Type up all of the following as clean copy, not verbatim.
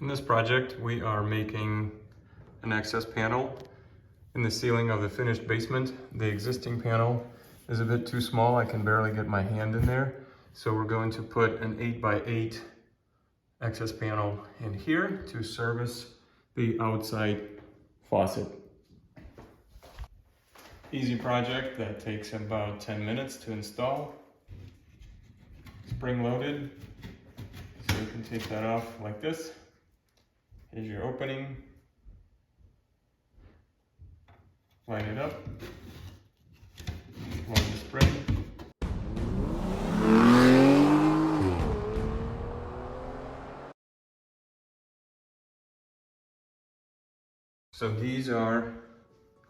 In this project, we are making an access panel in the ceiling of the finished basement. The existing panel is a bit too small. I can barely get my hand in there. So we're going to put an 8x8 access panel in here to service the outside faucet. Easy project that takes about 10 minutes to install. Spring loaded, so you can take that off like this. Here's your opening. Line it up. Load the spring. So these are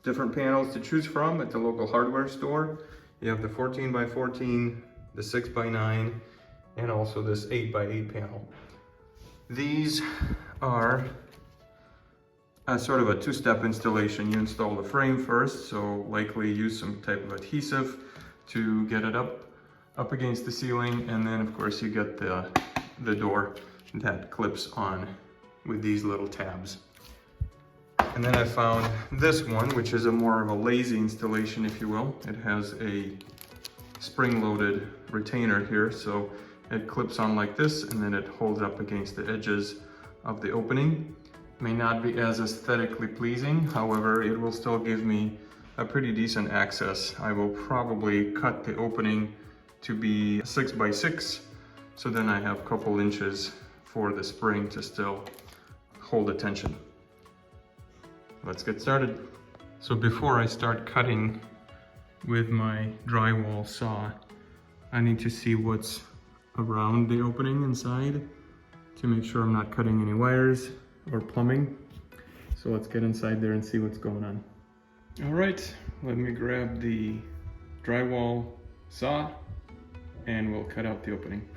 different panels to choose from at the local hardware store. You have the 14x14, the 6x9, and also this 8x8 panel. These are sort of a two-step installation. You install the frame first, so likely use some type of adhesive to get it up against the ceiling, and then of course you get the door that clips on with these little tabs. And then I found this one, which is a more of a lazy installation, if you will. It has a spring-loaded retainer here, so it clips on like this, and then it holds up against the edges of the opening. May not be as aesthetically pleasing, however, it will still give me a pretty decent access. I will probably cut the opening to be 6x6, so then I have a couple inches for the spring to still hold the tension. Let's get started. So before I start cutting with my drywall saw, I need to see what's around the opening inside to make sure I'm not cutting any wires or plumbing. So let's get inside there and see what's going on. All right, let me grab the drywall saw and we'll cut out the opening.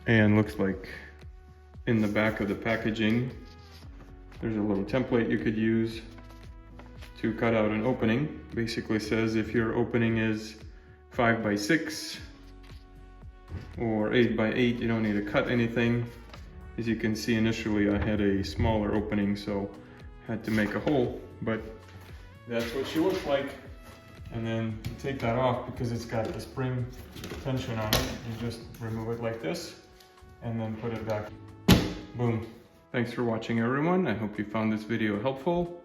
And looks like in the back of the packaging, there's a little template you could use to cut out an opening. Basically says if your opening is 5x6 or 8x8, you don't need to cut anything. As you can see, initially I had a smaller opening, so I had to make a hole, but that's what she looks like. And then you take that off because it's got the spring tension on it. You just remove it like this, and then put it back. Boom. Thanks for watching, everyone. I hope you found this video helpful.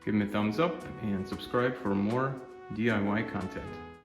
Give me a thumbs up and subscribe for more DIY content.